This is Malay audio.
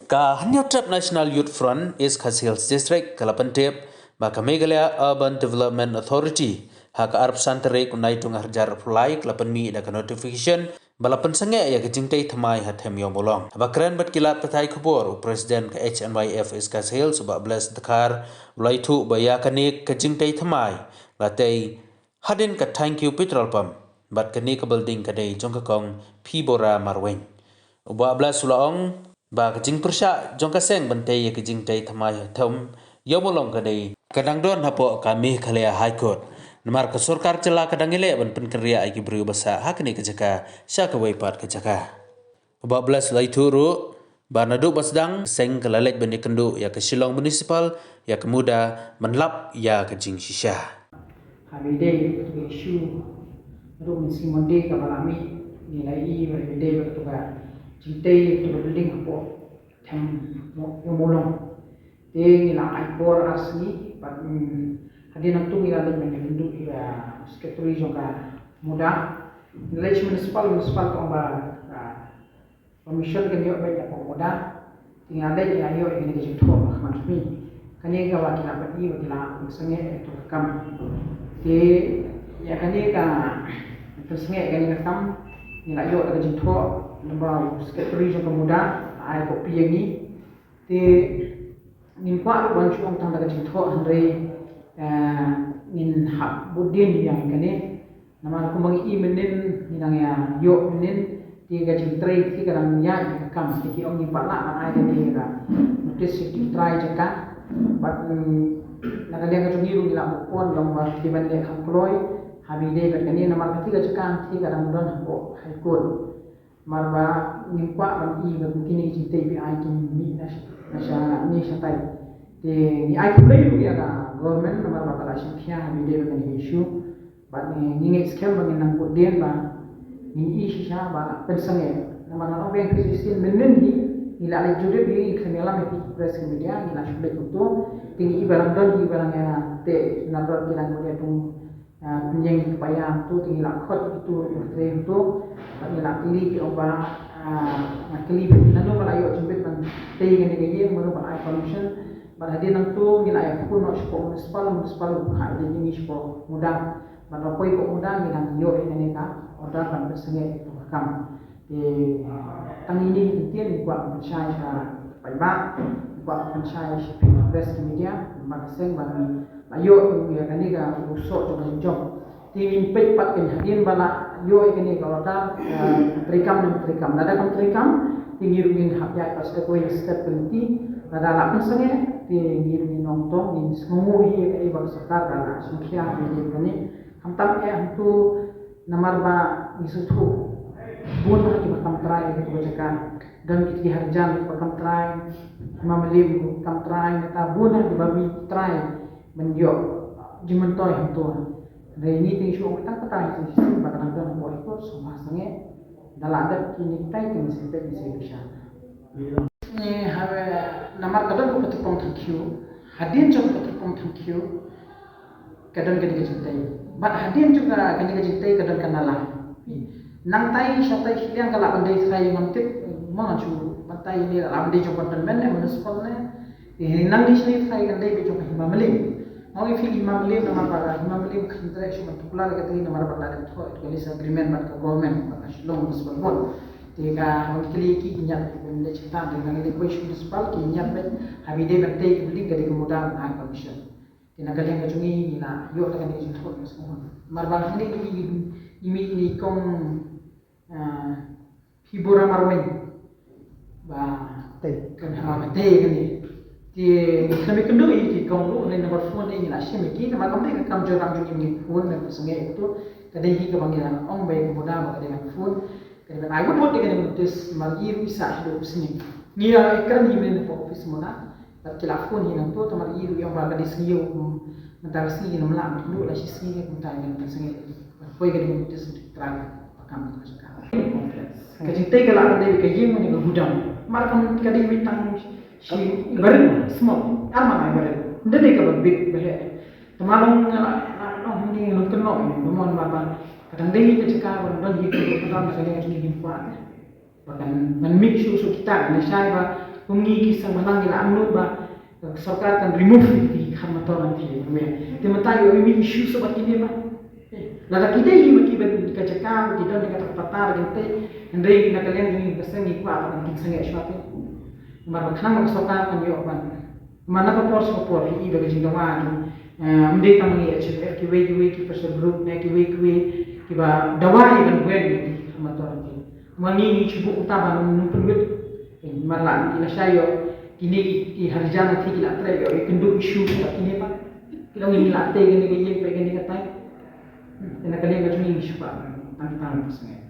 Ka Hanyotep National Youth Front is Khasils District Kalapantip Maka Meghalaya Urban Development Authority Haka Arab Santere Kunai Tungar Jar Fly Kalapan Mi Daka Notification Balapan Sange Ya Kajingtai Thamai Hatem Yomolong Bakran Bat Kilat Patai Kubur Presiden ke HNYF is Khasils Subak Belas Dekar Ulaitu Bayakanik Kajingtai Thamai Latei Hadin ka thank you petrol pump Bat kani ka building kadai Jongkakong Pibora Marweng Ubak Belas Sulaong Ba kajing persya jong kaseng bantai ya kajing tai thamai thom yomolong kadai kadang don hapo kami khalia high court namar ka sarkar cela kadang ile ban pen kriya ai ki bru basa hakni ka jaka sya ka waipat ka jaka 14 lai turu ba nadu basdang seng kalalek bani kendu ya ke Shillong municipal ya ke muda menlap ya kajing shisha habide isu ru misimonde ka balami nilai habide bertuga cintai tu building apa tem yomolong te ngila ai bor asli pat hadin tu ngila le men hindu ira sekretari joka muda nilai municipal to ba permission kan yo ba ko muda tinggal le ya yo ini di situ maksudnya kan ye ka wakil apa ni wakil sange tu kam te ya kan ye ka tersengai kan ye kam nilai yo ka situ nambah sekretari jangka muda ai kopi yang ni te nimpa lu bancu orang tang daga jingtho andre nin hak budin yang kene nama aku bangi menen ninang ya yo menen ti ga jingtrai ti kadang ya kam ti ong nimpa la man ai ni ga notice ti try jaka bat nagalia ga jungi ru ila pon gambar ti ban le kham kloi habide ga kene nama ti ga jaka ti kadang don ko hai ko marba nimpa ban I ga kini jinte bi ai kin mi nasha ni shatai te ni ai play ru ya ga government namar ba kala shikya habide ga ni issue ba ni ngi scale ba nang ko den ba ni isha ba pensange namar na ben kristin menen ni ila le jude bi khamela me press media ni la shule to tingi ibalang don ibalang ya te nabra bilang ko tung penyeng supaya tu tinggal khot itu frame tu tinggal pilih ke oba klip nanu malayo jembet man tei ngene ngene mano ba information bar hadin nang tu ngila ya pun no spo municipal khai de ni spo muda bar poi ko muda ngilang yo ngene ka order kan bersenge itu kam tang ini tien kuat percaya pai ba kuat percaya press media makseng bagi ayo ya kani ga usok to jom tin pet pat kan hadin bala yo kani ga wata trikam nada kam trikam tingir min hapya pas ke koi step penting nada la pensange tingir min nongtong in semua hi ai ba sakar ga sungkhya ni kani ham tam e hantu namar ba isutu bun ha ki bakam try ke bajakan dan ki harjan bakam try mamlim kam try ta bun ha di babi try menjok jimentoy hantu dari ini ting show kita kata itu sistem bakal ada buat itu semua sange dalam ada kini kita yang sampai bisa ni have namar kadang ko petepong thank you hadin jom petepong thank you kadang kadang cintai bat hadin juga kadang cintai kadang kanala nang tai syatai yang kalau pandai saya ngamtip maju batai ni kalau pandai jom pandan municipal ni nang di sini saya kadang jom himamalim mau fil imam lim nama para imam lim khindra isu particular kata ini nama para itu kali agreement mat government mat Shillong municipal board tiga kali ki nyat benda cerita dengan ini kuis municipal ki nyat bet habide berte building dari kemudahan high commission tina kali yang kacungi ina yo tekan ini itu semua marbal ini kong hibura marwen ba te kan ha te kan ti kami kendo ini kong lu ni nomor phone ni la shimi ki nama kami kam joram ju ni phone na sange itu kadai hi ka bangira ong bai ko boda ba kadai phone kadai ai would want to notice magi bisa do sini ni ya ekran ni men po office mona pat kila phone ni nang to tamar i yang ba kadai sini yo mentar sini ni mala lu la shi sini ko ta ni sange poi kadai notice tra pakam ka saka kadai kala kadai ka yim ni ko hudam mar kam kadai mitang si baru semua arma mai baru ndede ka big bele tamalong no ni no kenno ni mon baba kadang dei ke caka don hi ko kadang sale ni himpa bahkan men mix su kita ni sai ba Pungi kisah menang gila amnu ba sarkar kan remove di khamatoran ti me. Temata yo ini issue sobat kini ba. Laga kita ini maki ba kacakam kita ni kata patar gente ndai kita kalian ni besang ni kuat kan kisah ni suatu. Mar khang ko sarkar kan yo ban. Mana ko por hi ba jinda wan. Mde tamangi HF ki personal group ne ki ba dawai ban gwen ni khamatoran ti. Mangi ni cubu utama numpun wit malam ina sayo kini ki harjana thi ki latre yo ikendu issue ta kini pa kilo ni latte gini gini pe gini katai ina kali ga chuni issue pa tang tang pasne